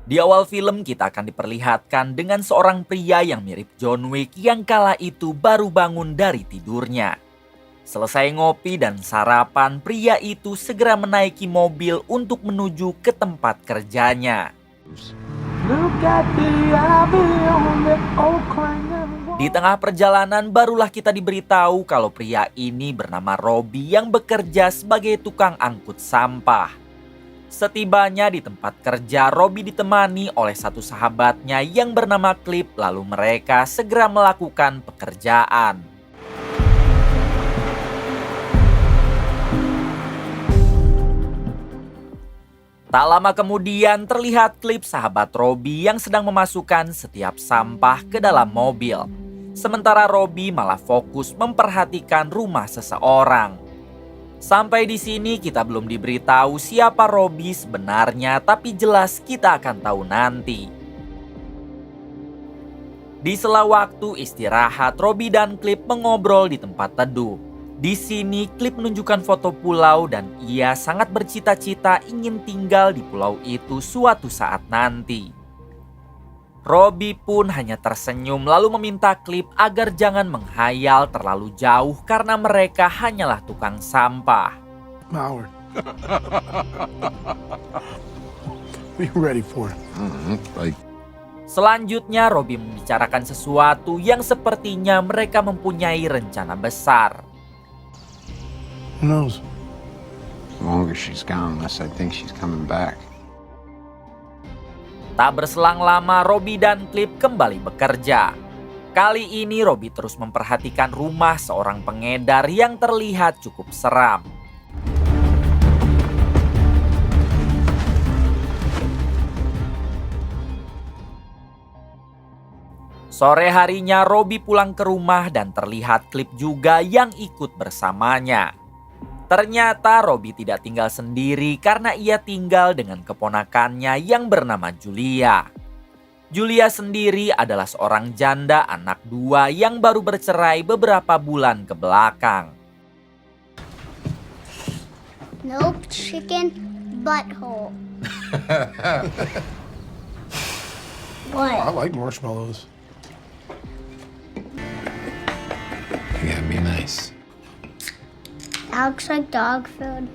Di awal film kita akan diperlihatkan dengan seorang pria yang mirip John Wick yang kala itu baru bangun dari tidurnya. Selesai ngopi dan sarapan, pria itu segera menaiki mobil untuk menuju ke tempat kerjanya. Di tengah perjalanan barulah kita diberitahu kalau pria ini bernama Robbie yang bekerja sebagai tukang angkut sampah. Setibanya di tempat kerja, Robbie ditemani oleh satu sahabatnya yang bernama Clip, lalu mereka segera melakukan pekerjaan. Tak lama kemudian terlihat Clip sahabat Robbie yang sedang memasukkan setiap sampah ke dalam mobil. Sementara Robbie malah fokus memperhatikan rumah seseorang. Sampai di sini kita belum diberitahu siapa Robbie sebenarnya, tapi jelas kita akan tahu nanti. Di sela waktu istirahat, Robbie dan Clip mengobrol di tempat teduh. Di sini Clip menunjukkan foto pulau dan ia sangat bercita-cita ingin tinggal di pulau itu suatu saat nanti. Robbie pun hanya tersenyum lalu meminta Clip agar jangan menghayal terlalu jauh karena mereka hanyalah tukang sampah. Howard. Are you ready for it? Selanjutnya Robbie membicarakan sesuatu yang sepertinya mereka mempunyai rencana besar. Who knows? The longer she's gone, the less I think she's coming back. Tak berselang lama, Robbie dan Clip kembali bekerja. Kali ini Robbie terus memperhatikan rumah seorang pengedar yang terlihat cukup seram. Sore harinya Robbie pulang ke rumah dan terlihat Clip juga yang ikut bersamanya. Ternyata Robbie tidak tinggal sendiri karena ia tinggal dengan keponakannya yang bernama Julia. Julia sendiri adalah seorang janda anak dua yang baru bercerai beberapa bulan ke belakang. Nope, chicken butthole. I What? like marshmallows. You gotta be nice. That looks like dog food.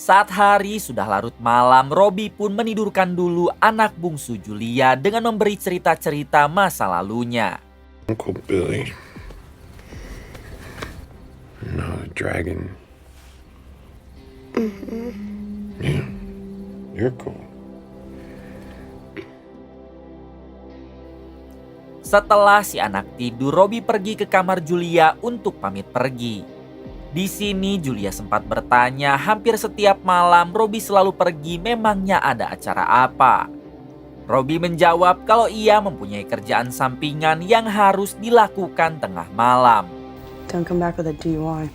Saat hari sudah larut malam, Robbie pun menidurkan dulu anak bungsu Julia dengan memberi cerita-cerita masa lalunya. Uncle Billy. No, dragon. Yeah, you're cool. Setelah si anak tidur, Robbie pergi ke kamar Julia untuk pamit pergi. Di sini Julia sempat bertanya, hampir setiap malam Robbie selalu pergi, memangnya ada acara apa? Robbie menjawab kalau ia mempunyai kerjaan sampingan yang harus dilakukan tengah malam. Don't come back with a DUI.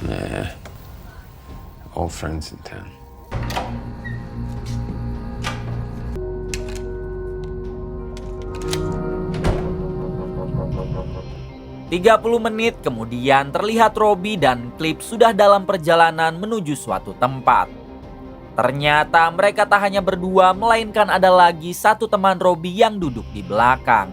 Nah, old friends in town. 30 menit kemudian terlihat Robbie dan Clip sudah dalam perjalanan menuju suatu tempat. Ternyata mereka tak hanya berdua, melainkan ada lagi satu teman Robbie yang duduk di belakang.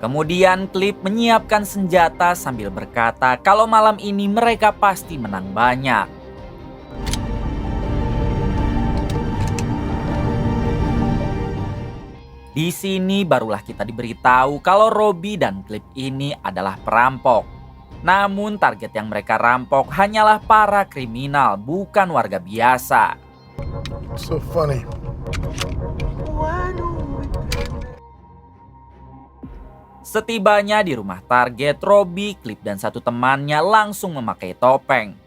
Kemudian Clip menyiapkan senjata sambil berkata kalau malam ini mereka pasti menang banyak. Di sini barulah kita diberitahu kalau Robbie dan Clip ini adalah perampok. Namun target yang mereka rampok hanyalah para kriminal, bukan warga biasa. So funny. Setibanya di rumah target, Robbie, Clip dan satu temannya langsung memakai topeng.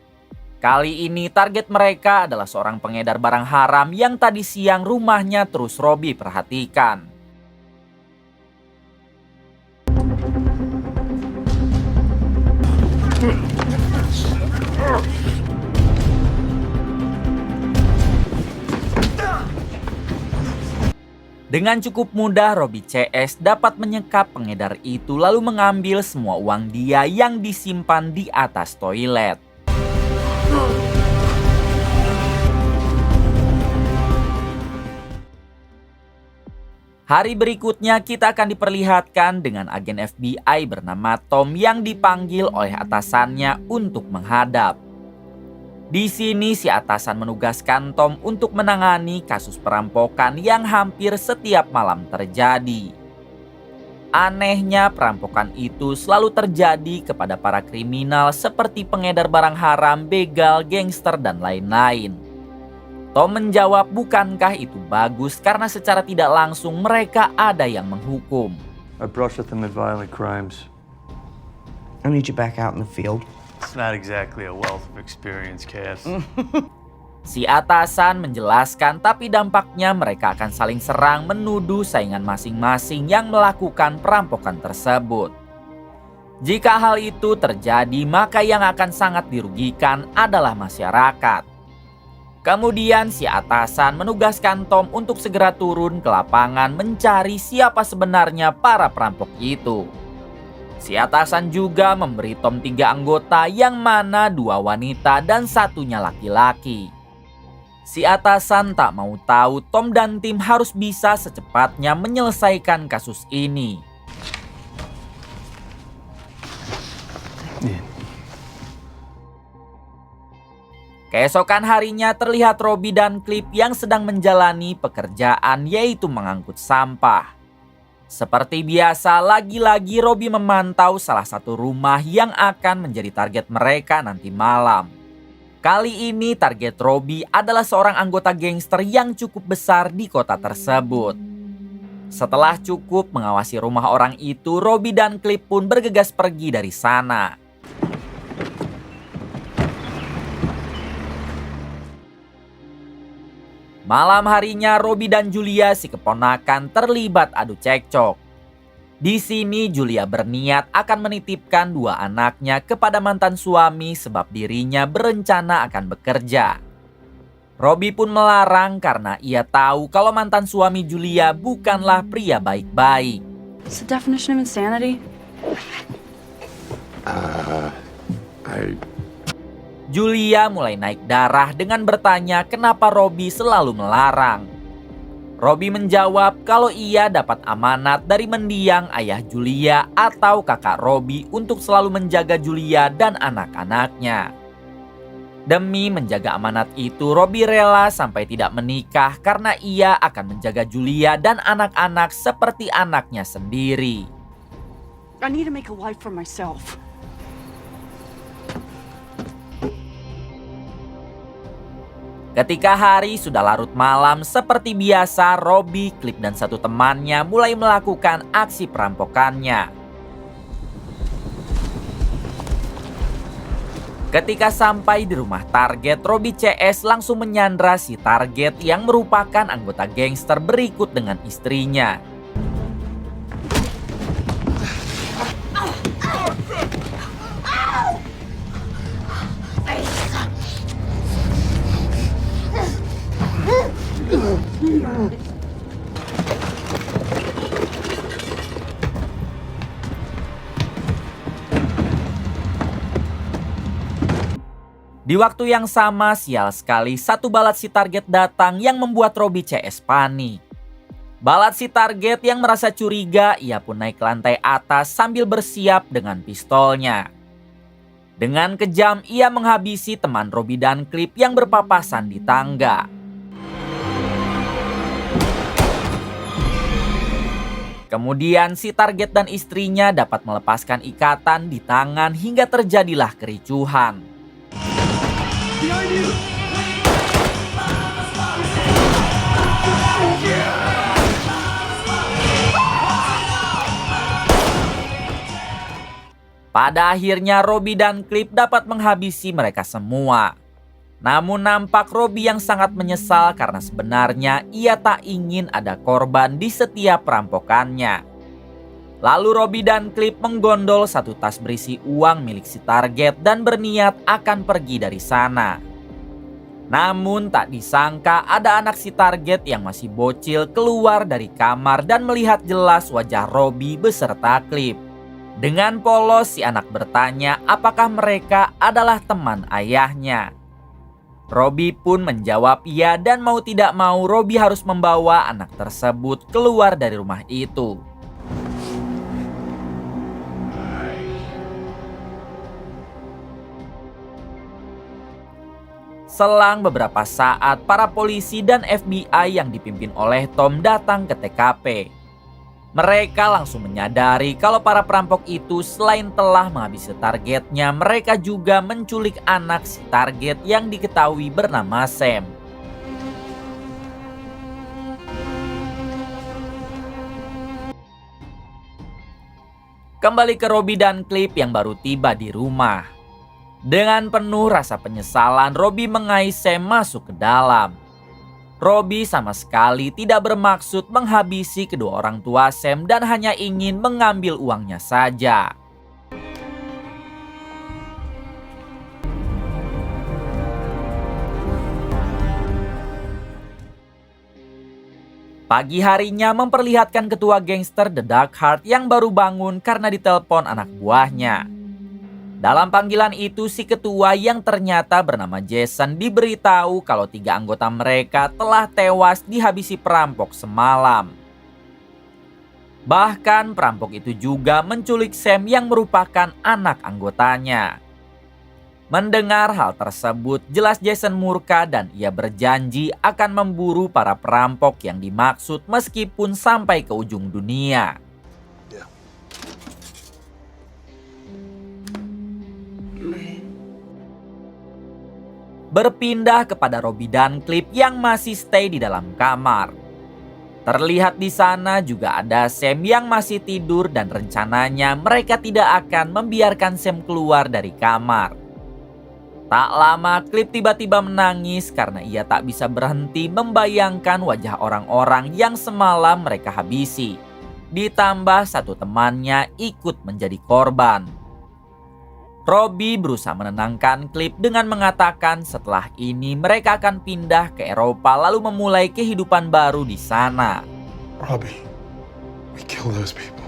Kali ini target mereka adalah seorang pengedar barang haram yang tadi siang rumahnya terus Robbie perhatikan. Dengan cukup mudah Robbie CS dapat menyekap pengedar itu lalu mengambil semua uang dia yang disimpan di atas toilet. Hari berikutnya kita akan diperlihatkan dengan agen FBI bernama Tom yang dipanggil oleh atasannya untuk menghadap. Di sini si atasan menugaskan Tom untuk menangani kasus perampokan yang hampir setiap malam terjadi. Anehnya perampokan itu selalu terjadi kepada para kriminal seperti pengedar barang haram, begal, gangster, dan lain-lain. Tom menjawab bukankah itu bagus karena secara tidak langsung mereka ada yang menghukum. I brush with them at violent crimes. I need you back out in the field. It's not exactly a wealth of experience, Cass. Si atasan menjelaskan tapi dampaknya mereka akan saling serang menuduh saingan masing-masing yang melakukan perampokan tersebut. Jika hal itu terjadi maka yang akan sangat dirugikan adalah masyarakat. Kemudian si atasan menugaskan Tom untuk segera turun ke lapangan mencari siapa sebenarnya para perampok itu. Si atasan juga memberi Tom 3 anggota yang mana 2 wanita dan 1-nya laki-laki. Si atasan tak mau tahu Tom dan tim harus bisa secepatnya menyelesaikan kasus ini. Keesokan harinya terlihat Robbie dan Clip yang sedang menjalani pekerjaan yaitu mengangkut sampah. Seperti biasa, lagi-lagi Robbie memantau salah satu rumah yang akan menjadi target mereka nanti malam. Kali ini target Robbie adalah seorang anggota gangster yang cukup besar di kota tersebut. Setelah cukup mengawasi rumah orang itu, Robbie dan Clip pun bergegas pergi dari sana. Malam harinya Robbie dan Julia si keponakan terlibat adu cekcok. Di sini Julia berniat akan menitipkan 2 anaknya kepada mantan suami sebab dirinya berencana akan bekerja. Robbie pun melarang karena ia tahu kalau mantan suami Julia bukanlah pria baik-baik. What's the definition of insanity? Julia mulai naik darah dengan bertanya kenapa Robbie selalu melarang. Robbie menjawab kalau ia dapat amanat dari mendiang ayah Julia atau kakak Robbie untuk selalu menjaga Julia dan anak-anaknya. Demi menjaga amanat itu, Robbie rela sampai tidak menikah karena ia akan menjaga Julia dan anak-anak seperti anaknya sendiri. I need to make a life for myself. Ketika hari sudah larut malam, seperti biasa Robbie, Clip dan 1 temannya mulai melakukan aksi perampokannya. Ketika sampai di rumah target, Robbie CS langsung menyandra si target yang merupakan anggota gangster berikut dengan istrinya. Di waktu yang sama, sial sekali, 1 balat si target datang yang membuat Robbie CS panik. Balat si target yang merasa curiga, ia pun naik ke lantai atas sambil bersiap dengan pistolnya. Dengan kejam, ia menghabisi teman Robbie dan Clip yang berpapasan di tangga. Kemudian si target dan istrinya dapat melepaskan ikatan di tangan hingga terjadilah kericuhan. Pada akhirnya Robbie dan Clip dapat menghabisi mereka semua. Namun nampak Robbie yang sangat menyesal karena sebenarnya ia tak ingin ada korban di setiap perampokannya. Lalu Robbie dan Clip menggondol 1 tas berisi uang milik si target dan berniat akan pergi dari sana. Namun tak disangka ada anak si target yang masih bocil keluar dari kamar dan melihat jelas wajah Robbie beserta Clip. Dengan polos si anak bertanya apakah mereka adalah teman ayahnya. Robbie pun menjawab iya dan mau tidak mau Robbie harus membawa anak tersebut keluar dari rumah itu. Selang beberapa saat, para polisi dan FBI yang dipimpin oleh Tom datang ke TKP. Mereka langsung menyadari kalau para perampok itu selain telah menghabisi targetnya, mereka juga menculik anak si target yang diketahui bernama Sam. Kembali ke Robbie dan Cliff yang baru tiba di rumah. Dengan penuh rasa penyesalan, Robbie mengais Sam masuk ke dalam. Robbie sama sekali tidak bermaksud menghabisi kedua orang tua Sam dan hanya ingin mengambil uangnya saja. Pagi harinya memperlihatkan ketua gangster The Dark Heart yang baru bangun karena ditelepon anak buahnya. Dalam panggilan itu, si ketua yang ternyata bernama Jason diberitahu kalau 3 anggota mereka telah tewas dihabisi perampok semalam. Bahkan perampok itu juga menculik Sam yang merupakan anak anggotanya. Mendengar hal tersebut, jelas Jason murka dan ia berjanji akan memburu para perampok yang dimaksud meskipun sampai ke ujung dunia. Berpindah kepada Robbie dan Cliff yang masih stay di dalam kamar. Terlihat di sana juga ada Sam yang masih tidur dan rencananya mereka tidak akan membiarkan Sam keluar dari kamar. Tak lama Cliff tiba-tiba menangis karena ia tak bisa berhenti membayangkan wajah orang-orang yang semalam mereka habisi. Ditambah satu temannya ikut menjadi korban. Robbie berusaha menenangkan Cliff dengan mengatakan setelah ini mereka akan pindah ke Eropa lalu memulai kehidupan baru di sana. Robbie, we kill those people.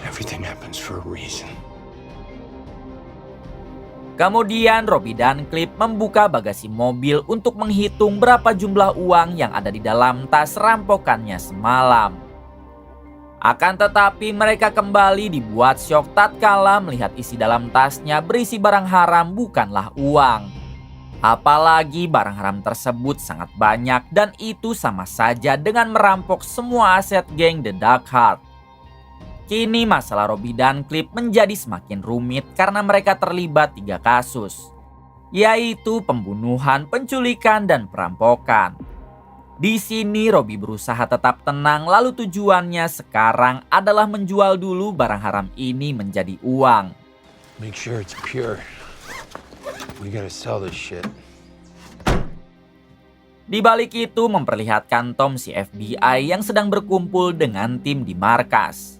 Everything happens for a reason. Kemudian Robbie dan Cliff membuka bagasi mobil untuk menghitung berapa jumlah uang yang ada di dalam tas rampokannya semalam. Akan tetapi mereka kembali dibuat syok tatkala melihat isi dalam tasnya berisi barang haram bukanlah uang. Apalagi barang haram tersebut sangat banyak dan itu sama saja dengan merampok semua aset geng The Dark Heart. Kini masalah Robbie dan Cliff menjadi semakin rumit karena mereka terlibat 3 kasus, yaitu pembunuhan, penculikan, dan perampokan. Di sini Robbie berusaha tetap tenang lalu tujuannya sekarang adalah menjual dulu barang haram ini menjadi uang. Make sure it's pure. We gotta sell this shit. Di balik itu memperlihatkan Tom si FBI yang sedang berkumpul dengan tim di markas.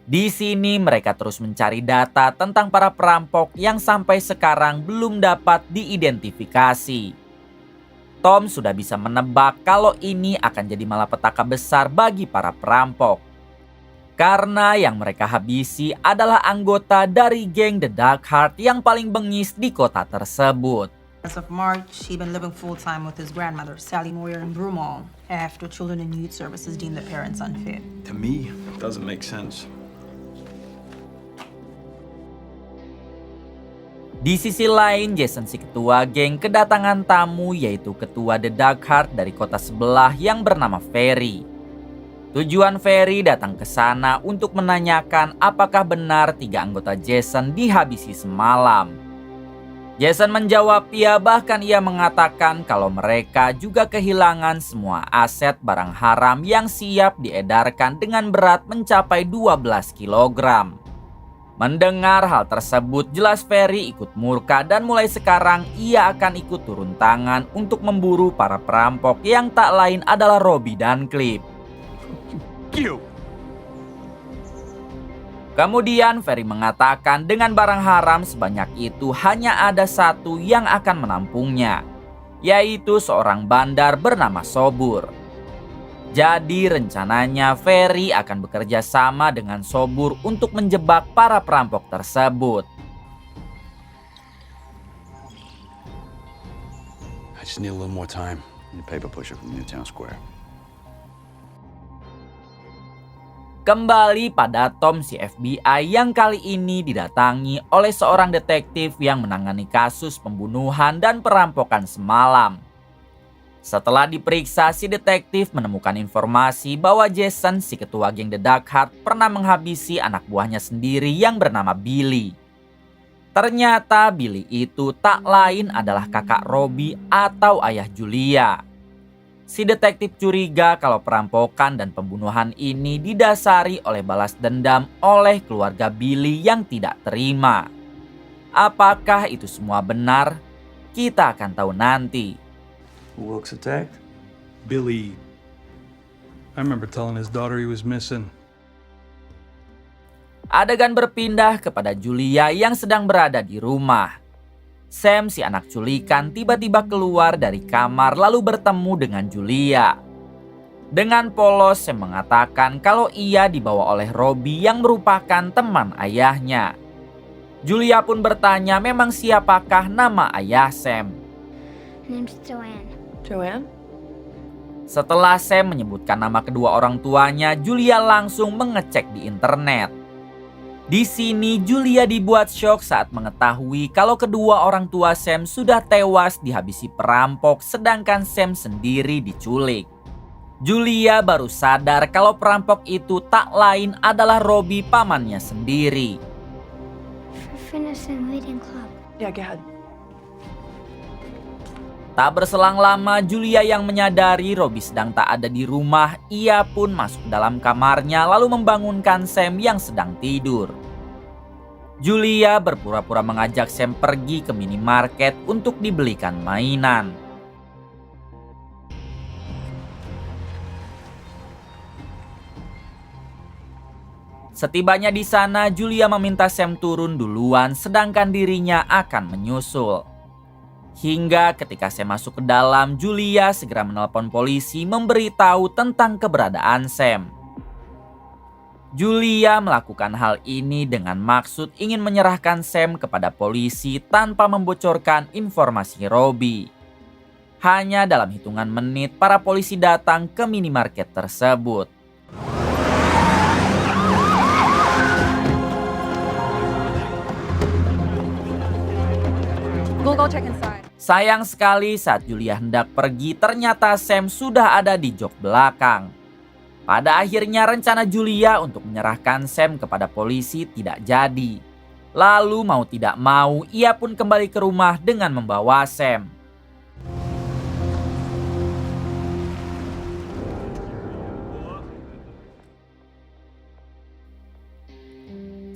Di sini mereka terus mencari data tentang para perampok yang sampai sekarang belum dapat diidentifikasi. Tom sudah bisa menebak kalau ini akan jadi malapetaka besar bagi para perampok. Karena yang mereka habisi adalah anggota dari geng The Dark Heart yang paling bengis di kota tersebut. As of March, he'd been living full-time with his grandmother, Sally Moyer, in Broomall, after Children and Youth Services deemed the parents unfit. To me, it doesn't make sense. Di sisi lain, Jason si ketua geng kedatangan tamu yaitu ketua The Dark Heart dari kota sebelah yang bernama Ferry. Tujuan Ferry datang ke sana untuk menanyakan apakah benar 3 anggota Jason dihabisi semalam. Jason menjawab iya, bahkan ia mengatakan kalau mereka juga kehilangan semua aset barang haram yang siap diedarkan dengan berat mencapai 12 kilogram. Mendengar hal tersebut, jelas Ferry ikut murka dan mulai sekarang ia akan ikut turun tangan untuk memburu para perampok yang tak lain adalah Robbie dan Cliff. Kemudian Ferry mengatakan dengan barang haram sebanyak itu hanya ada satu yang akan menampungnya, yaitu seorang bandar bernama Sobur. Jadi rencananya Ferry akan bekerja sama dengan Sobur untuk menjebak para perampok tersebut. I just need a little more time. The paper pusher from Newtown Square. Kembali pada Tom si FBI yang kali ini didatangi oleh seorang detektif yang menangani kasus pembunuhan dan perampokan semalam. Setelah diperiksa, si detektif menemukan informasi bahwa Jason, si ketua geng The Dark Heart, pernah menghabisi anak buahnya sendiri yang bernama Billy. Ternyata Billy itu tak lain adalah kakak Robbie atau ayah Julia. Si detektif curiga kalau perampokan dan pembunuhan ini didasari oleh balas dendam oleh keluarga Billy yang tidak terima. Apakah itu semua benar? Kita akan tahu nanti. Who Wilkes attacked? Billy. I remember telling his daughter he was missing. Adegan berpindah kepada Julia yang sedang berada di rumah. Sam, si anak culikan, tiba-tiba keluar dari kamar lalu bertemu dengan Julia. Dengan polos, Sam mengatakan kalau ia dibawa oleh Robbie yang merupakan teman ayahnya. Julia pun bertanya memang siapakah nama ayah Sam. Name's Joanne. Joanne? Setelah Sam menyebutkan nama kedua orang tuanya, Julia langsung mengecek di internet. Di sini Julia dibuat syok saat mengetahui kalau kedua orang tua Sam sudah tewas dihabisi perampok sedangkan Sam sendiri diculik. Julia baru sadar kalau perampok itu tak lain adalah Robbie pamannya sendiri. For finishing reading club. Yeah, go ahead. Tak berselang lama Julia yang menyadari Robbie sedang tak ada di rumah, ia pun masuk dalam kamarnya lalu membangunkan Sam yang sedang tidur. Julia berpura-pura mengajak Sam pergi ke minimarket untuk dibelikan mainan. Setibanya di sana, Julia meminta Sam turun duluan sedangkan dirinya akan menyusul. Hingga ketika Sam masuk ke dalam, Julia segera menelpon polisi memberitahu tentang keberadaan Sam. Julia melakukan hal ini dengan maksud ingin menyerahkan Sam kepada polisi tanpa membocorkan informasi Robbie. Hanya dalam hitungan menit, para polisi datang ke minimarket tersebut. We'll go check inside. Sayang sekali saat Julia hendak pergi, ternyata Sam sudah ada di jok belakang. Pada akhirnya rencana Julia untuk menyerahkan Sam kepada polisi tidak jadi. Lalu mau tidak mau, ia pun kembali ke rumah dengan membawa Sam.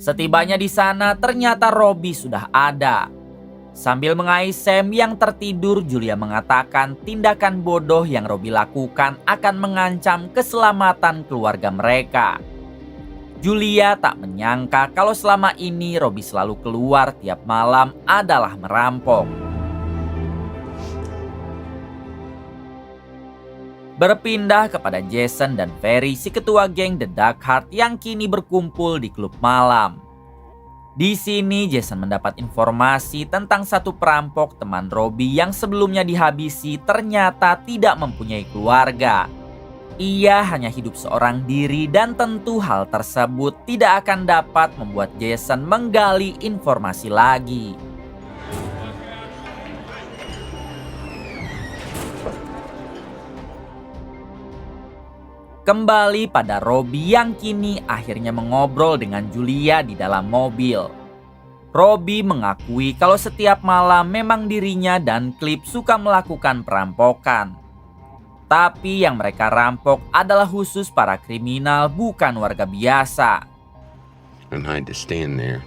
Setibanya di sana, ternyata Robbie sudah ada. Sambil mengais Sam yang tertidur, Julia mengatakan tindakan bodoh yang Robbie lakukan akan mengancam keselamatan keluarga mereka. Julia tak menyangka kalau selama ini Robbie selalu keluar tiap malam adalah merampok. Berpindah kepada Jason dan Ferry, si ketua geng The Dark Heart yang kini berkumpul di klub malam. Di sini Jason mendapat informasi tentang satu perampok teman Robbie yang sebelumnya dihabisi ternyata tidak mempunyai keluarga. Ia hanya hidup seorang diri dan tentu hal tersebut tidak akan dapat membuat Jason menggali informasi lagi. Kembali pada Robbie yang kini akhirnya mengobrol dengan Julia di dalam mobil. Robbie mengakui kalau setiap malam memang dirinya dan Clip suka melakukan perampokan. Tapi yang mereka rampok adalah khusus para kriminal, bukan warga biasa. And I had to stand there.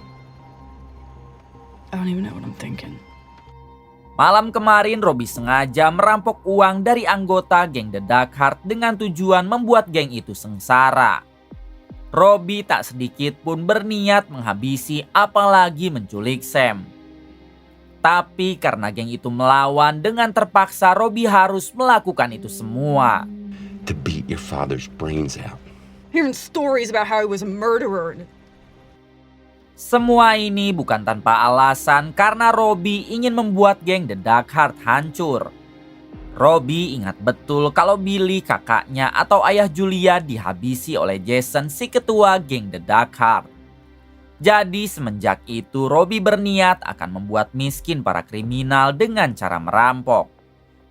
I don't even know what I'm thinking. Malam kemarin Robbie sengaja merampok uang dari anggota geng The Dark Heart dengan tujuan membuat geng itu sengsara. Robbie tak sedikit pun berniat menghabisi apalagi menculik Sam. Tapi karena geng itu melawan, dengan terpaksa Robbie harus melakukan itu semua. To beat your father's brains out. Hearing stories about how he was a murderer. Semua ini bukan tanpa alasan karena Robbie ingin membuat geng The Dark Heart hancur. Robbie ingat betul kalau Billy, kakaknya atau ayah Julia, dihabisi oleh Jason, si ketua geng The Dark Heart. Jadi semenjak itu Robbie berniat akan membuat miskin para kriminal dengan cara merampok,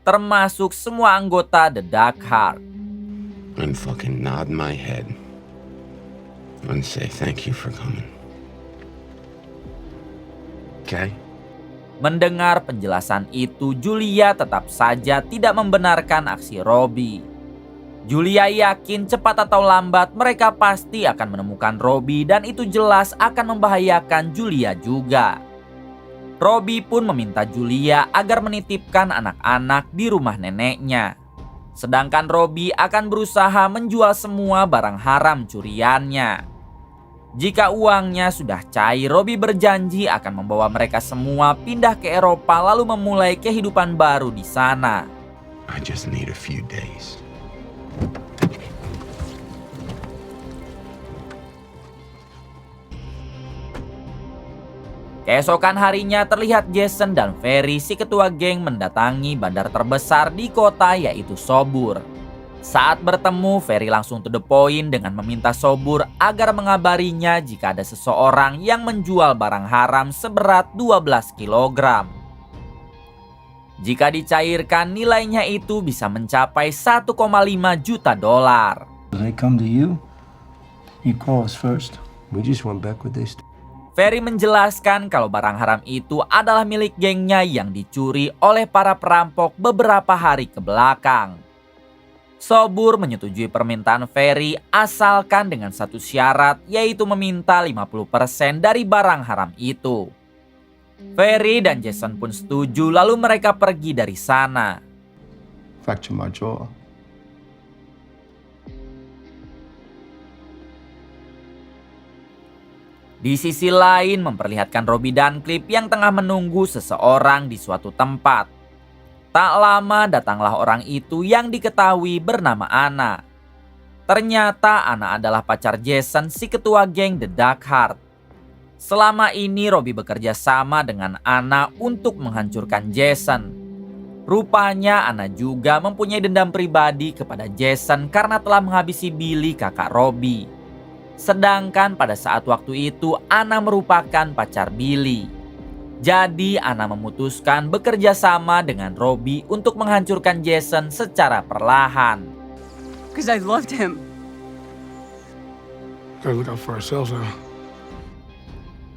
termasuk semua anggota The Dark Heart. And fucking nod my head and say thank you for coming. Okay? Mendengar penjelasan itu, Julia tetap saja tidak membenarkan aksi Robbie. Julia yakin cepat atau lambat mereka pasti akan menemukan Robbie dan itu jelas akan membahayakan Julia juga. Robbie pun meminta Julia agar menitipkan anak-anak di rumah neneknya. Sedangkan Robbie akan berusaha menjual semua barang haram curiannya. Jika uangnya sudah cair, Robbie berjanji akan membawa mereka semua pindah ke Eropa lalu memulai kehidupan baru di sana. I just need a few days. Keesokan harinya terlihat Jason dan Ferry, si ketua geng, mendatangi bandar terbesar di kota yaitu Sobur. Saat bertemu, Ferry langsung to the point dengan meminta Sobur agar mengabarinya jika ada seseorang yang menjual barang haram seberat 12 kg. Jika dicairkan, nilainya itu bisa mencapai 1,5 juta dolar. They come to you, you call us first. We just went back with this. Ferry menjelaskan kalau barang haram itu adalah milik gengnya yang dicuri oleh para perampok beberapa hari ke belakang. Sobur menyetujui permintaan Ferry asalkan dengan satu syarat, yaitu meminta 50% dari barang haram itu. Ferry dan Jason pun setuju, lalu mereka pergi dari sana. Fracture my jaw. Di sisi lain memperlihatkan Robbie dan Clip yang tengah menunggu seseorang di suatu tempat. Tak lama datanglah orang itu yang diketahui bernama Anna. Ternyata Anna adalah pacar Jason, si ketua geng The Dark Heart. Selama ini Robbie bekerja sama dengan Anna untuk menghancurkan Jason. Rupanya Anna juga mempunyai dendam pribadi kepada Jason karena telah menghabisi Billy, kakak Robbie. Sedangkan pada saat waktu itu Anna merupakan pacar Billy. Jadi Anna memutuskan bekerja sama dengan Robbie untuk menghancurkan Jason secara perlahan. Because I loved him. Gotta look out for ourselves now.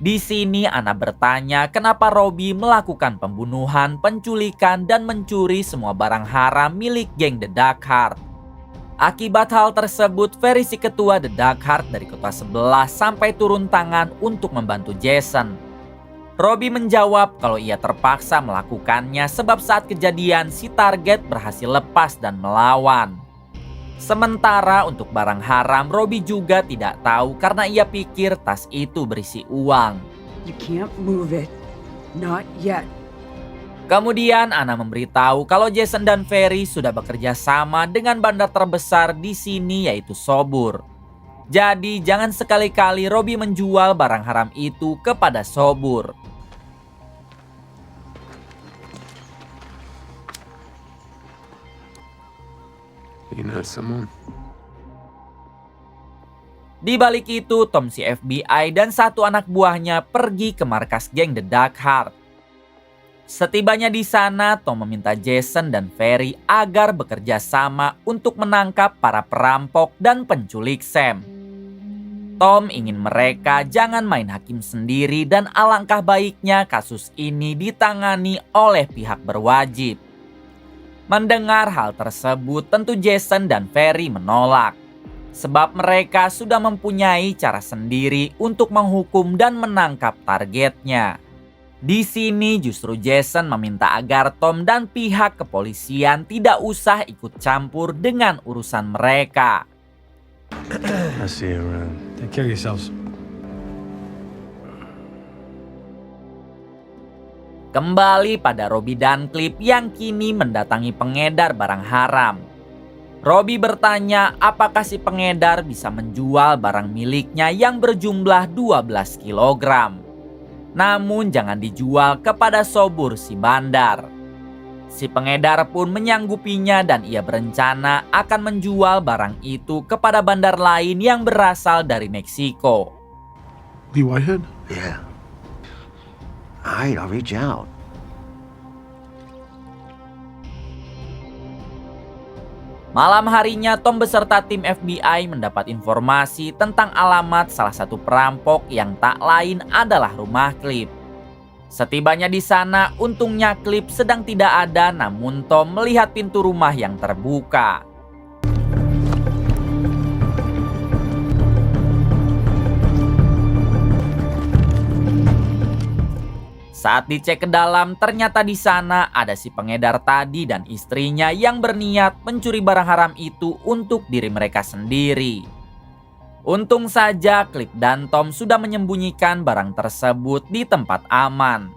Di sini Anna bertanya kenapa Robbie melakukan pembunuhan, penculikan, dan mencuri semua barang haram milik geng The Dark Heart. Akibat hal tersebut, Ferry, si ketua The Dark Heart dari kota sebelah, sampai turun tangan untuk membantu Jason. Robbie menjawab kalau ia terpaksa melakukannya sebab saat kejadian si target berhasil lepas dan melawan. Sementara untuk barang haram, Robbie juga tidak tahu karena ia pikir tas itu berisi uang. You can't move it. Not yet. Kemudian Anna memberitahu kalau Jason dan Ferry sudah bekerja sama dengan bandar terbesar di sini yaitu Sobur. Jadi jangan sekali-kali Robbie menjual barang haram itu kepada Sobur. You know someone? Di balik itu, Tom si FBI dan satu anak buahnya pergi ke markas geng The Dark Heart. Setibanya di sana, Tom meminta Jason dan Ferry agar bekerja sama untuk menangkap para perampok dan penculik Sam. Tom ingin mereka jangan main hakim sendiri dan alangkah baiknya kasus ini ditangani oleh pihak berwajib. Mendengar hal tersebut, tentu Jason dan Ferry menolak. Sebab mereka sudah mempunyai cara sendiri untuk menghukum dan menangkap targetnya. Di sini justru Jason meminta agar Tom dan pihak kepolisian tidak usah ikut campur dengan urusan mereka. I see you around. Take care of yourselves. Kembali pada Robbie dan Clip yang kini mendatangi pengedar barang haram. Robbie bertanya apakah si pengedar bisa menjual barang miliknya yang berjumlah 12 kg. Namun jangan dijual kepada Sobur si bandar. Si pengedar pun menyanggupinya dan ia berencana akan menjual barang itu kepada bandar lain yang berasal dari Meksiko. Lee Whitehead? Yeah. Alright, I'll reach out. Malam harinya, Tom beserta tim FBI mendapat informasi tentang alamat salah satu perampok yang tak lain adalah rumah Clip. Setibanya di sana, untungnya Clip sedang tidak ada, namun Tom melihat pintu rumah yang terbuka. Saat dicek ke dalam, ternyata di sana ada si pengedar tadi dan istrinya yang berniat mencuri barang haram itu untuk diri mereka sendiri. Untung saja Clip dan Tom sudah menyembunyikan barang tersebut di tempat aman.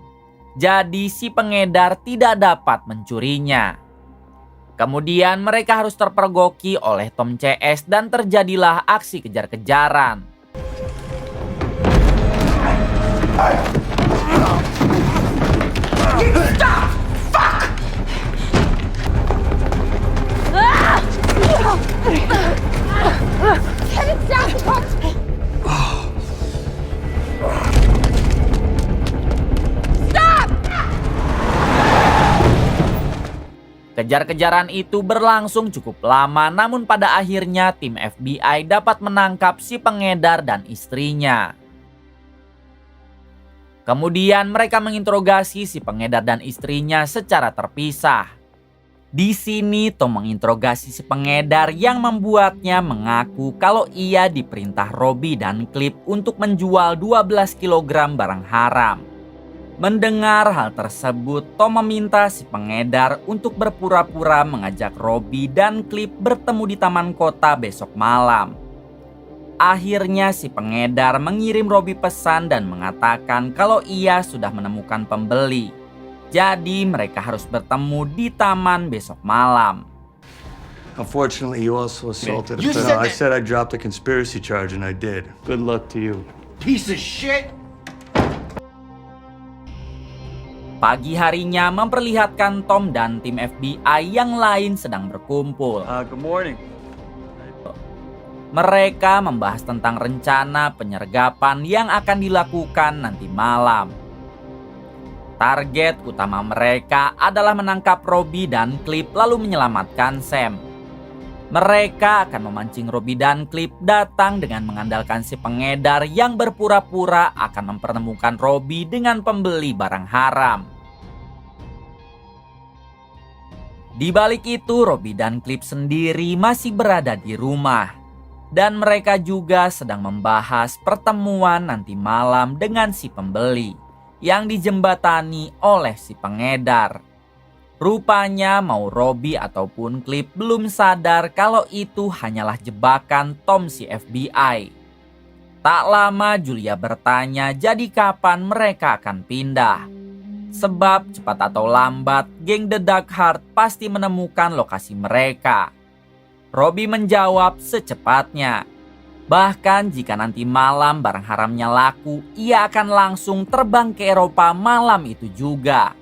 Jadi si pengedar tidak dapat mencurinya. Kemudian mereka harus terpergoki oleh Tom CS dan terjadilah aksi kejar-kejaran. Kejar-kejaran itu berlangsung cukup lama, namun pada akhirnya tim FBI dapat menangkap si pengedar dan istrinya. Kemudian mereka menginterogasi si pengedar dan istrinya secara terpisah. Di sini Tom menginterogasi si pengedar yang membuatnya mengaku kalau ia diperintah Robbie dan Clip untuk menjual 12 kg barang haram. Mendengar hal tersebut, Tom meminta si pengedar untuk berpura-pura mengajak Robbie dan Clip bertemu di taman kota besok malam. Akhirnya si pengedar mengirim Robbie pesan dan mengatakan kalau ia sudah menemukan pembeli. Jadi mereka harus bertemu di taman besok malam. Unfortunately, you also assaulted You a said I that- said I dropped a conspiracy charge, and I did. Good luck to you. Piece of shit! Pagi harinya memperlihatkan Tom dan tim FBI yang lain sedang berkumpul. Good morning. Mereka membahas tentang rencana penyergapan yang akan dilakukan nanti malam. Target utama mereka adalah menangkap Robbie dan Clip lalu menyelamatkan Sam. Mereka akan memancing Robbie dan Clip datang dengan mengandalkan si pengedar yang berpura-pura akan mempertemukan Robbie dengan pembeli barang haram. Di balik itu, Robbie dan Clip sendiri masih berada di rumah. Dan mereka juga sedang membahas pertemuan nanti malam dengan si pembeli yang dijembatani oleh si pengedar. Rupanya mau Robbie ataupun Clip belum sadar kalau itu hanyalah jebakan Tom si FBI. Tak lama Julia bertanya jadi kapan mereka akan pindah. Sebab cepat atau lambat geng The Dark Heart pasti menemukan lokasi mereka. Robbie menjawab secepatnya. Bahkan jika nanti malam barang haramnya laku, ia akan langsung terbang ke Eropa malam itu juga.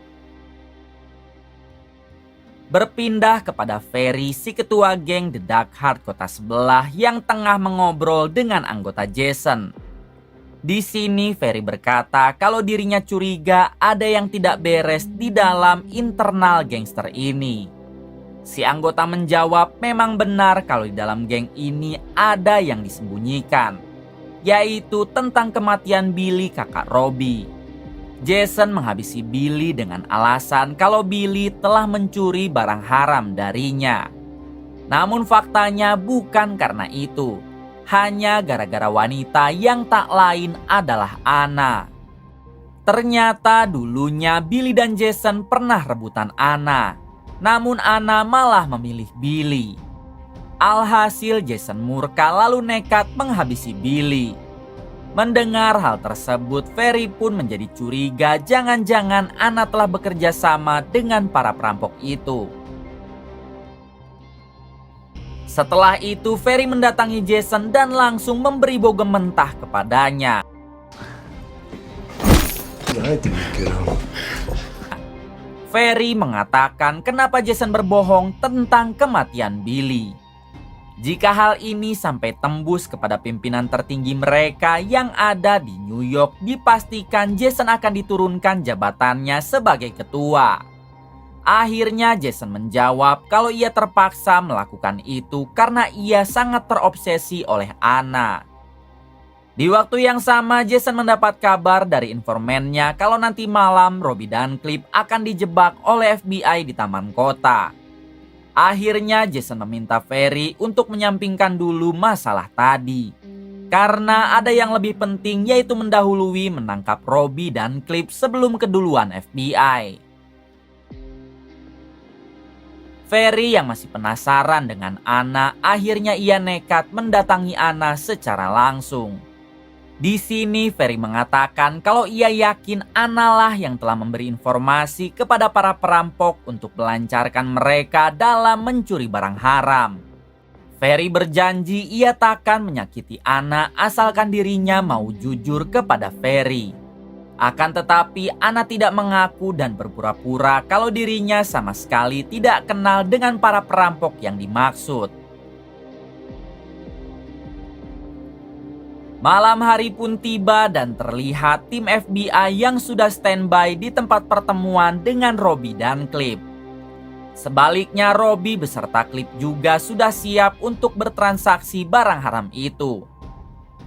Berpindah kepada Ferry, si ketua geng The Dark Heart kota sebelah yang tengah mengobrol dengan anggota Jason. Di sini Ferry berkata kalau dirinya curiga ada yang tidak beres di dalam internal gangster ini. Si anggota menjawab memang benar kalau di dalam geng ini ada yang disembunyikan, yaitu tentang kematian Billy kakak Robbie. Jason menghabisi Billy dengan alasan kalau Billy telah mencuri barang haram darinya. Namun faktanya bukan karena itu, hanya gara-gara wanita yang tak lain adalah Anna. Ternyata dulunya Billy dan Jason pernah rebutan Anna. Namun Anna malah memilih Billy. Alhasil Jason murka lalu nekat menghabisi Billy. Mendengar hal tersebut, Ferry pun menjadi curiga jangan-jangan Anna telah bekerja sama dengan para perampok itu. Setelah itu Ferry mendatangi Jason dan langsung memberi bogem mentah kepadanya. Ferry mengatakan kenapa Jason berbohong tentang kematian Billy. Jika hal ini sampai tembus kepada pimpinan tertinggi mereka yang ada di New York, dipastikan Jason akan diturunkan jabatannya sebagai ketua. Akhirnya Jason menjawab kalau ia terpaksa melakukan itu karena ia sangat terobsesi oleh Anna. Di waktu yang sama, Jason mendapat kabar dari informannya kalau nanti malam Robbie dan Clip akan dijebak oleh FBI di taman kota. Akhirnya Jason meminta Ferry untuk menyampingkan dulu masalah tadi. Karena ada yang lebih penting, yaitu mendahului menangkap Robbie dan Clip sebelum keduluan FBI. Ferry yang masih penasaran dengan Anna, akhirnya ia nekat mendatangi Anna secara langsung. Di sini Ferry mengatakan kalau ia yakin Anna lah yang telah memberi informasi kepada para perampok untuk melancarkan mereka dalam mencuri barang haram. Ferry berjanji ia takkan menyakiti Anna asalkan dirinya mau jujur kepada Ferry. Akan tetapi Anna tidak mengaku dan berpura-pura kalau dirinya sama sekali tidak kenal dengan para perampok yang dimaksud. Malam hari pun tiba dan terlihat tim FBI yang sudah standby di tempat pertemuan dengan Robbie dan Clip. Sebaliknya Robbie beserta Clip juga sudah siap untuk bertransaksi barang haram itu.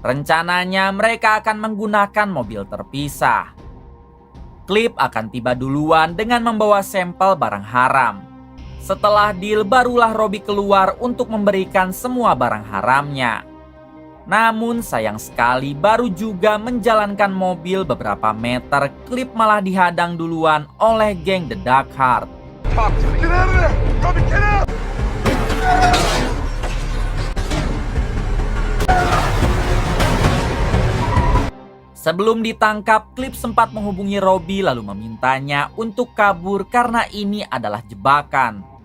Rencananya mereka akan menggunakan mobil terpisah. Clip akan tiba duluan dengan membawa sampel barang haram. Setelah deal barulah Robbie keluar untuk memberikan semua barang haramnya. Namun sayang sekali baru juga menjalankan mobil beberapa meter, Clip malah dihadang duluan oleh geng The Dark Heart. Sebelum ditangkap, Clip sempat menghubungi Robbie lalu memintanya untuk kabur karena ini adalah jebakan.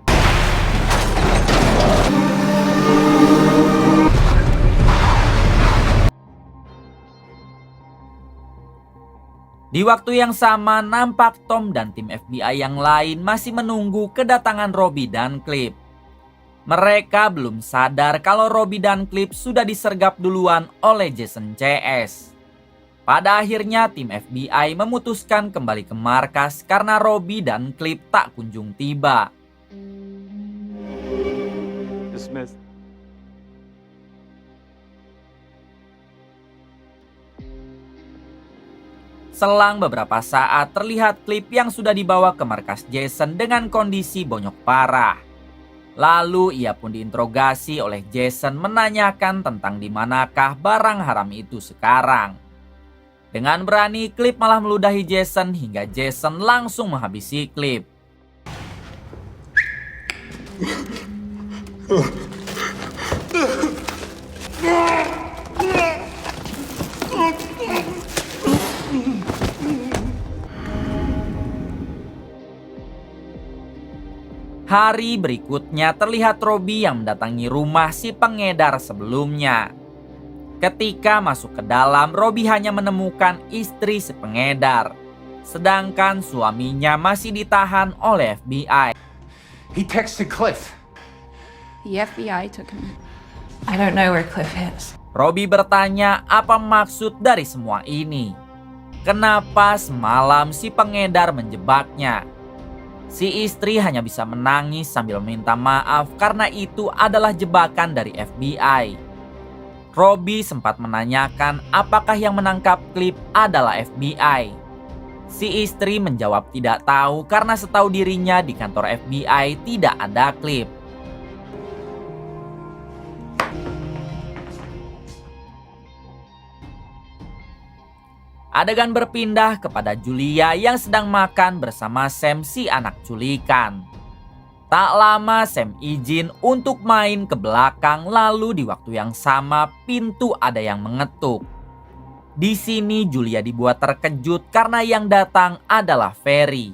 Di waktu yang sama, nampak Tom dan tim FBI yang lain masih menunggu kedatangan Robbie dan Clip. Mereka belum sadar kalau Robbie dan Clip sudah disergap duluan oleh Jason CS. Pada akhirnya tim FBI memutuskan kembali ke markas karena Robbie dan Clip tak kunjung tiba. Dismissed. Selang beberapa saat terlihat Clip yang sudah dibawa ke markas Jason dengan kondisi bonyok parah. Lalu ia pun diinterogasi oleh Jason menanyakan tentang di manakah barang haram itu sekarang. Dengan berani Clip malah meludahi Jason hingga Jason langsung menghabisi Clip. Hari berikutnya terlihat Robbie yang mendatangi rumah si pengedar sebelumnya. Ketika masuk ke dalam, Robbie hanya menemukan istri si pengedar. Sedangkan suaminya masih ditahan oleh FBI. He texted Cliff. The FBI took him. I don't know where Cliff is. Robbie bertanya apa maksud dari semua ini. Kenapa semalam si pengedar menjebaknya? Si istri hanya bisa menangis sambil minta maaf karena itu adalah jebakan dari FBI. Robbie sempat menanyakan apakah yang menangkap Clip adalah FBI. Si istri menjawab tidak tahu karena setahu dirinya di kantor FBI tidak ada Clip. Adegan berpindah kepada Julia yang sedang makan bersama Sam si anak culikan. Tak lama Sam izin untuk main ke belakang, lalu di waktu yang sama pintu ada yang mengetuk. Di sini Julia dibuat terkejut karena yang datang adalah Ferry.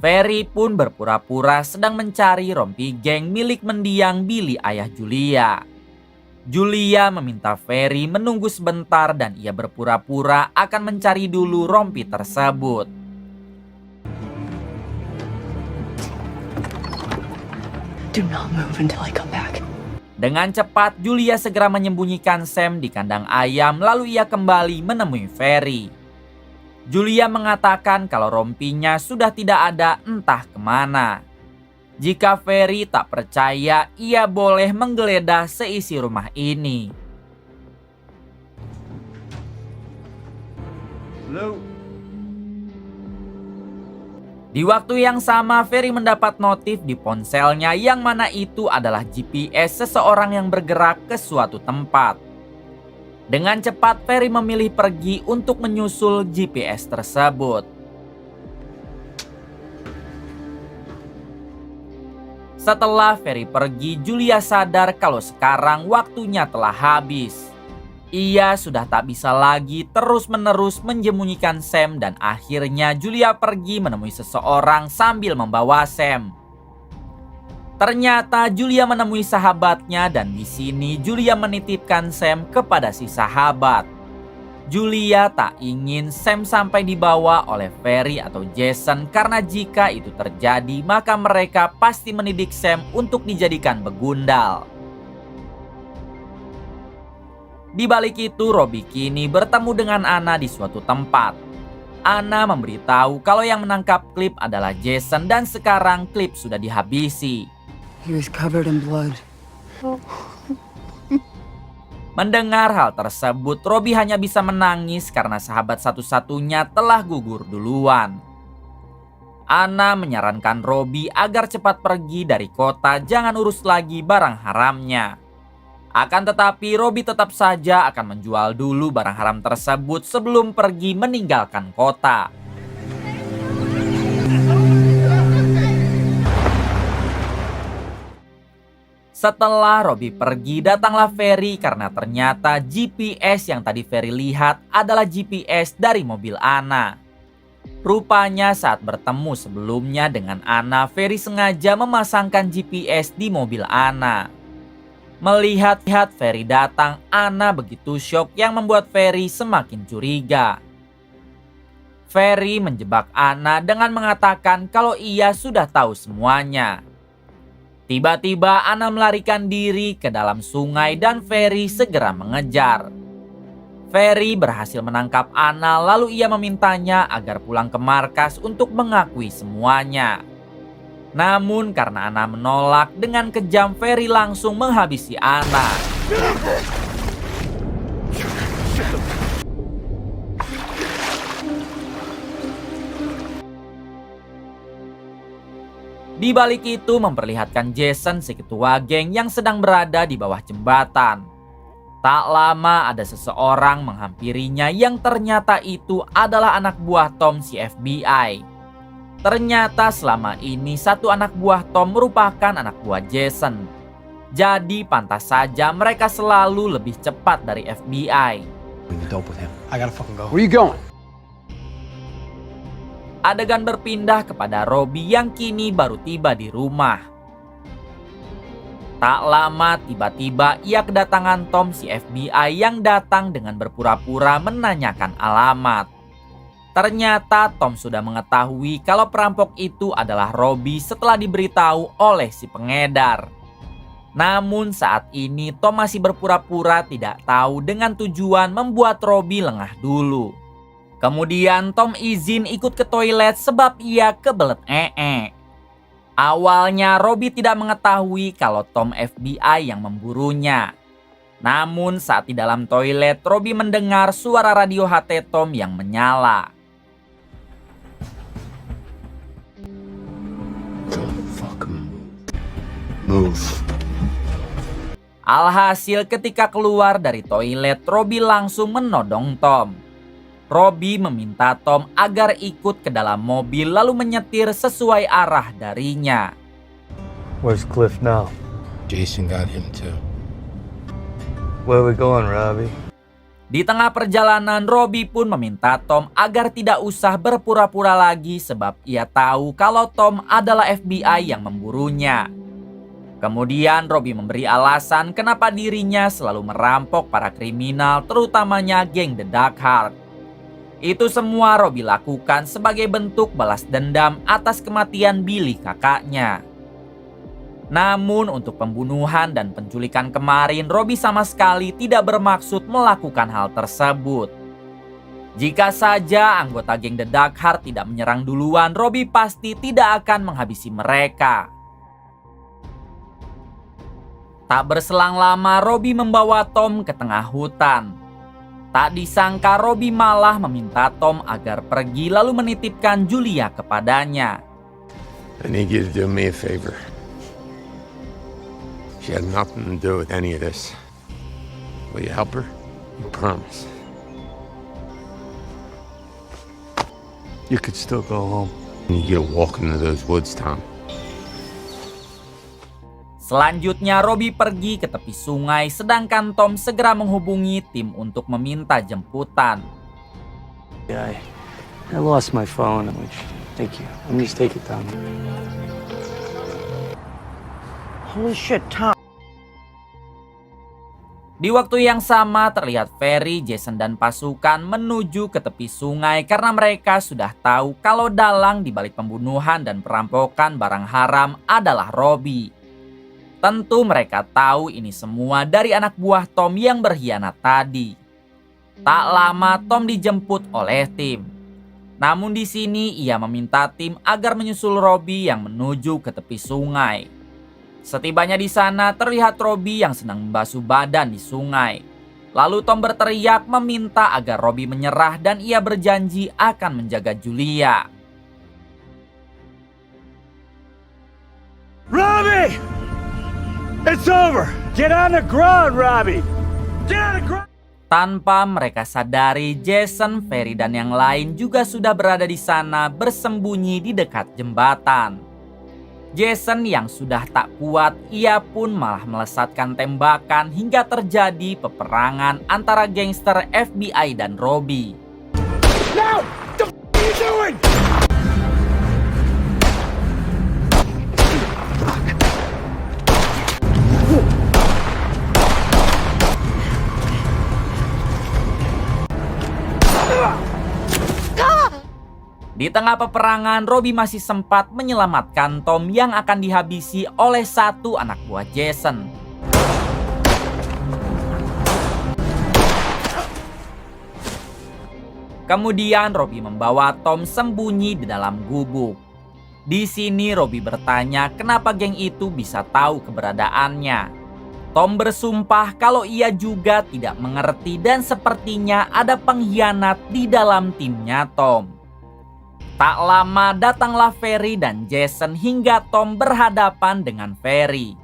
Ferry pun berpura-pura sedang mencari rompi geng milik mendiang Billy ayah Julia. Julia meminta Ferry menunggu sebentar dan ia berpura-pura akan mencari dulu rompi tersebut. Do not move until I come back. Dengan cepat, Julia segera menyembunyikan Sam di kandang ayam lalu ia kembali menemui Ferry. Julia mengatakan kalau rompinya sudah tidak ada entah kemana. Jika Ferry tak percaya, ia boleh menggeledah seisi rumah ini. Hello? Di waktu yang sama, Ferry mendapat notif di ponselnya yang mana itu adalah GPS seseorang yang bergerak ke suatu tempat. Dengan cepat, Ferry memilih pergi untuk menyusul GPS tersebut. Setelah Ferry pergi, Julia sadar kalau sekarang waktunya telah habis. Ia sudah tak bisa lagi terus-menerus menyembunyikan Sam dan akhirnya Julia pergi menemui seseorang sambil membawa Sam. Ternyata Julia menemui sahabatnya dan di sini Julia menitipkan Sam kepada si sahabat. Julia tak ingin Sam sampai dibawa oleh Ferry atau Jason karena jika itu terjadi maka mereka pasti mendidik Sam untuk dijadikan begundal. Di balik itu, Robbie kini bertemu dengan Anna di suatu tempat. Anna memberitahu kalau yang menangkap Cliff adalah Jason dan sekarang Cliff sudah dihabisi. He was covered in blood. Mendengar hal tersebut, Robbie hanya bisa menangis karena sahabat satu-satunya telah gugur duluan. Anna menyarankan Robbie agar cepat pergi dari kota, jangan urus lagi barang haramnya. Akan tetapi Robbie tetap saja akan menjual dulu barang haram tersebut sebelum pergi meninggalkan kota. Setelah Robbie pergi, datanglah Ferry karena ternyata GPS yang tadi Ferry lihat adalah GPS dari mobil Anna. Rupanya saat bertemu sebelumnya dengan Anna, Ferry sengaja memasangkan GPS di mobil Anna. Melihat Ferry datang, Anna begitu syok yang membuat Ferry semakin curiga. Ferry menjebak Anna dengan mengatakan kalau ia sudah tahu semuanya. Tiba-tiba Anna melarikan diri ke dalam sungai dan Ferry segera mengejar. Ferry berhasil menangkap Anna lalu ia memintanya agar pulang ke markas untuk mengakui semuanya. Namun karena Anna menolak, dengan kejam Ferry langsung menghabisi Anna. Di balik itu memperlihatkan Jason si ketua geng yang sedang berada di bawah jembatan. Tak lama ada seseorang menghampirinya yang ternyata itu adalah anak buah Tom si FBI. Ternyata selama ini satu anak buah Tom merupakan anak buah Jason. Jadi pantas saja mereka selalu lebih cepat dari FBI. Where you going? Adegan berpindah kepada Robbie yang kini baru tiba di rumah. Tak lama tiba-tiba ia kedatangan Tom si FBI yang datang dengan berpura-pura menanyakan alamat. Ternyata Tom sudah mengetahui kalau perampok itu adalah Robbie setelah diberitahu oleh si pengedar. Namun saat ini Tom masih berpura-pura tidak tahu dengan tujuan membuat Robbie lengah dulu. Kemudian Tom izin ikut ke toilet sebab ia kebelet Awalnya Robbie tidak mengetahui kalau Tom FBI yang memburunya. Namun saat di dalam toilet Robbie mendengar suara radio HT Tom yang menyala. Move. Alhasil ketika keluar dari toilet, Robbie langsung menodong Tom. Robbie meminta Tom agar ikut ke dalam mobil lalu menyetir sesuai arah darinya. Where's Cliff now? Jason got him too. Where we going, Robbie? Di tengah perjalanan, Robbie pun meminta Tom agar tidak usah berpura-pura lagi sebab ia tahu kalau Tom adalah FBI yang memburunya. Kemudian Robbie memberi alasan kenapa dirinya selalu merampok para kriminal, terutamanya geng The Dark Heart. Itu semua Robbie lakukan sebagai bentuk balas dendam atas kematian Billy kakaknya. Namun untuk pembunuhan dan penculikan kemarin, Robbie sama sekali tidak bermaksud melakukan hal tersebut. Jika saja anggota geng The Dark Heart tidak menyerang duluan, Robbie pasti tidak akan menghabisi mereka. Tak berselang lama, Robbie membawa Tom ke tengah hutan. Tak disangka Robbie malah meminta Tom agar pergi lalu menitipkan Julia kepadanya. I need you to do me a favor. She had nothing to do with any of this. Will you help her? You promise. You could still go home. You get a walk into those woods, Tom. Selanjutnya Robbie pergi ke tepi sungai sedangkan Tom segera menghubungi tim untuk meminta jemputan. I lost my phone. Thank you. Let me just take it down. Holy shit, Tom. Di waktu yang sama terlihat Ferry, Jason dan pasukan menuju ke tepi sungai karena mereka sudah tahu kalau dalang di balik pembunuhan dan perampokan barang haram adalah Robbie. Tentu mereka tahu ini semua dari anak buah Tom yang berkhianat tadi. Tak lama Tom dijemput oleh tim. Namun di sini ia meminta tim agar menyusul Robbie yang menuju ke tepi sungai. Setibanya di sana terlihat Robbie yang sedang membasuh badan di sungai. Lalu Tom berteriak meminta agar Robbie menyerah dan ia berjanji akan menjaga Julia. Robbie! It's over! Get on the ground, Robbie! Get on the ground! Tanpa mereka sadari, Jason, Ferry, dan yang lain juga sudah berada di sana bersembunyi di dekat jembatan. Jason yang sudah tak kuat, ia pun malah melesatkan tembakan hingga terjadi peperangan antara gangster FBI dan Robbie. No! What the f*** are you doing? Di tengah peperangan, Robbie masih sempat menyelamatkan Tom yang akan dihabisi oleh satu anak buah Jason. Kemudian Robbie membawa Tom sembunyi di dalam gubuk. Di sini Robbie bertanya kenapa geng itu bisa tahu keberadaannya. Tom bersumpah kalau ia juga tidak mengerti dan sepertinya ada pengkhianat di dalam timnya Tom. Tak lama datanglah Ferry dan Jason hingga Tom berhadapan dengan Ferry.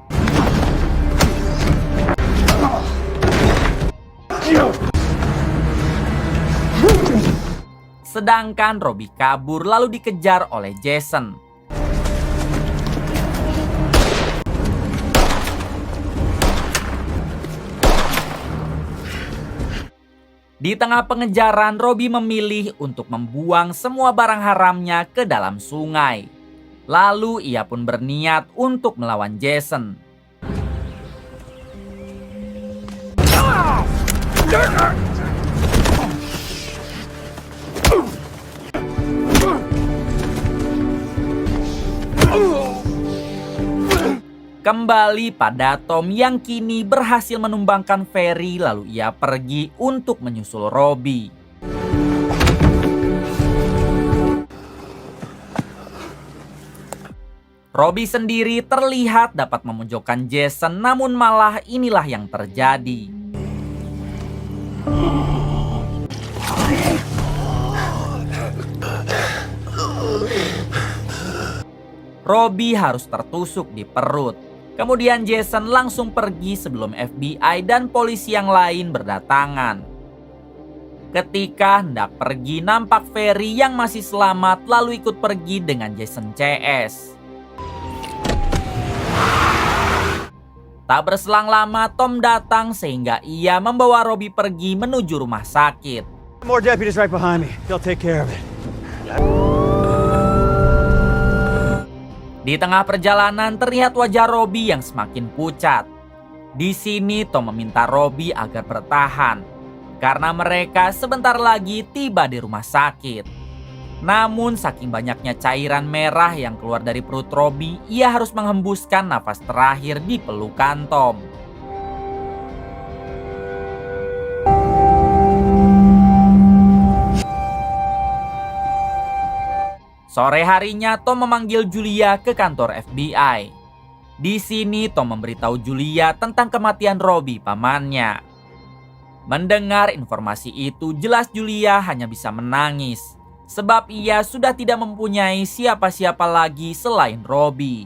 Sedangkan Robbie kabur lalu dikejar oleh Jason. Di tengah pengejaran, Robbie memilih untuk membuang semua barang haramnya ke dalam sungai. Lalu ia pun berniat untuk melawan Jason. Kembali pada Tom yang kini berhasil menumbangkan Ferry, lalu ia pergi untuk menyusul Robbie. Robbie sendiri terlihat dapat memojokkan Jason, namun malah inilah yang terjadi. Robbie harus tertusuk di perut. Kemudian Jason langsung pergi sebelum FBI dan polisi yang lain berdatangan. Ketika hendak pergi, nampak Ferry yang masih selamat lalu ikut pergi dengan Jason CS. Tak berselang lama Tom datang sehingga ia membawa Robbie pergi menuju rumah sakit. More deputies right behind me. They'll take care of it. Di tengah perjalanan terlihat wajah Robbie yang semakin pucat. Di sini Tom meminta Robbie agar bertahan karena mereka sebentar lagi tiba di rumah sakit. Namun saking banyaknya cairan merah yang keluar dari perut Robbie, ia harus menghembuskan nafas terakhir di pelukan Tom. Sore harinya Tom memanggil Julia ke kantor FBI. Di sini Tom memberitahu Julia tentang kematian Robbie, pamannya. Mendengar informasi itu, jelas Julia hanya bisa menangis. Sebab ia sudah tidak mempunyai siapa-siapa lagi selain Robbie.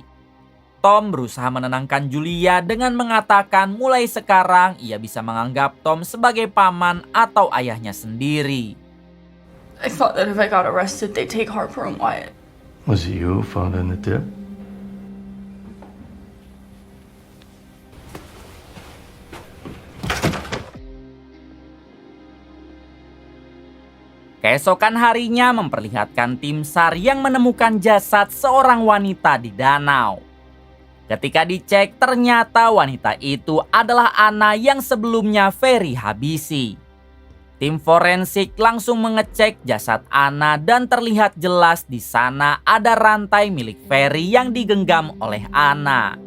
Tom berusaha menenangkan Julia dengan mengatakan mulai sekarang ia bisa menganggap Tom sebagai paman atau ayahnya sendiri. I thought that if I got arrested, they'd take Harper and Wyatt. Was it you who found in the tip? Keesokan harinya memperlihatkan tim SAR yang menemukan jasad seorang wanita di danau. Ketika dicek, ternyata wanita itu adalah Anna yang sebelumnya Ferry habisi. Tim forensik langsung mengecek jasad Anna dan terlihat jelas di sana ada rantai milik Ferry yang digenggam oleh Anna.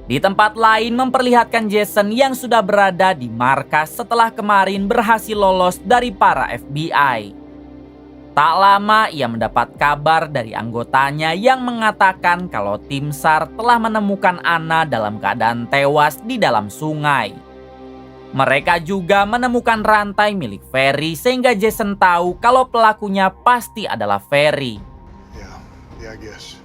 Di tempat lain memperlihatkan Jason yang sudah berada di markas setelah kemarin berhasil lolos dari para FBI. Tak lama ia mendapat kabar dari anggotanya yang mengatakan kalau tim SAR telah menemukan Anna dalam keadaan tewas di dalam sungai. Mereka juga menemukan rantai milik Ferry sehingga Jason tahu kalau pelakunya pasti adalah Ferry. Yeah, I guess.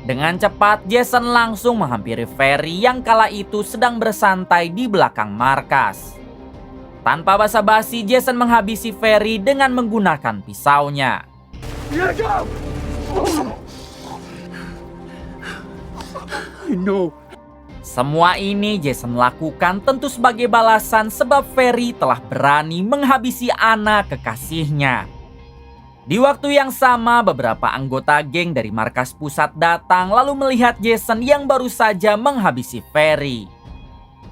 Dengan cepat, Jason langsung menghampiri Ferry yang kala itu sedang bersantai di belakang markas. Tanpa basa-basi, Jason menghabisi Ferry dengan menggunakan pisaunya. Semua ini Jason lakukan tentu sebagai balasan sebab Ferry telah berani menghabisi Anna kekasihnya. Di waktu yang sama, beberapa anggota geng dari markas pusat datang lalu melihat Jason yang baru saja menghabisi Ferry.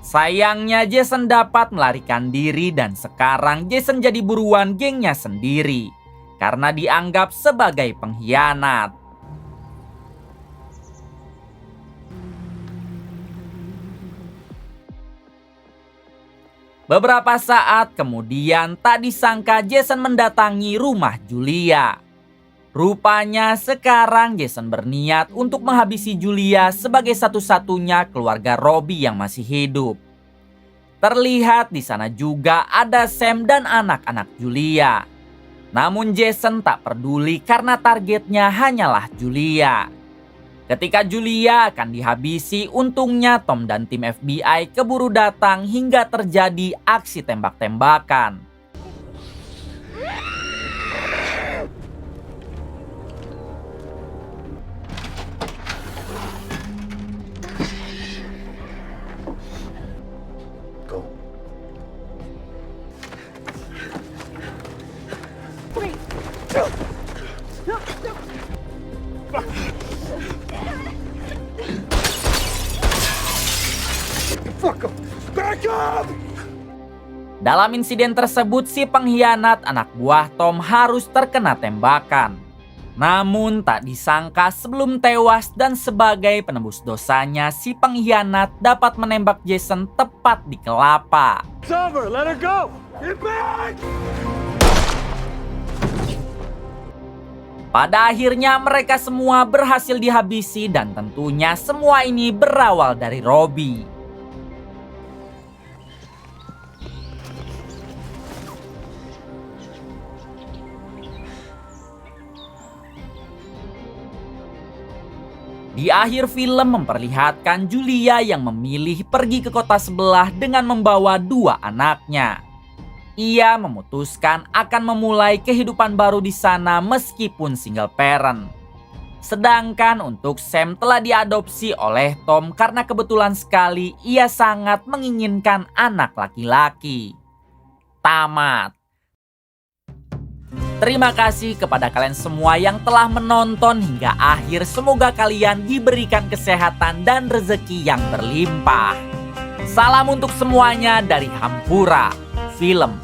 Sayangnya Jason dapat melarikan diri dan sekarang Jason jadi buruan gengnya sendiri karena dianggap sebagai pengkhianat. Beberapa saat kemudian tak disangka Jason mendatangi rumah Julia. Rupanya sekarang Jason berniat untuk menghabisi Julia sebagai satu-satunya keluarga Robbie yang masih hidup. Terlihat di sana juga ada Sam dan anak-anak Julia. Namun Jason tak peduli karena targetnya hanyalah Julia. Ketika Julia akan dihabisi, untungnya Tom dan tim FBI keburu datang hingga terjadi aksi tembak-tembakan. Dalam insiden tersebut, si pengkhianat anak buah Tom harus terkena tembakan. Namun tak disangka sebelum tewas dan sebagai penebus dosanya, si pengkhianat dapat menembak Jason tepat di kelapa. It's over. Let her go. Get back. Pada akhirnya mereka semua berhasil dihabisi dan tentunya semua ini berawal dari Robbie. Di akhir film memperlihatkan Julia yang memilih pergi ke kota sebelah dengan membawa 2 anaknya. Ia memutuskan akan memulai kehidupan baru di sana meskipun single parent. Sedangkan untuk Sam telah diadopsi oleh Tom karena kebetulan sekali ia sangat menginginkan anak laki-laki. Tamat. Terima kasih kepada kalian semua yang telah menonton hingga akhir. Semoga kalian diberikan kesehatan dan rezeki yang berlimpah. Salam untuk semuanya dari Hampura Film.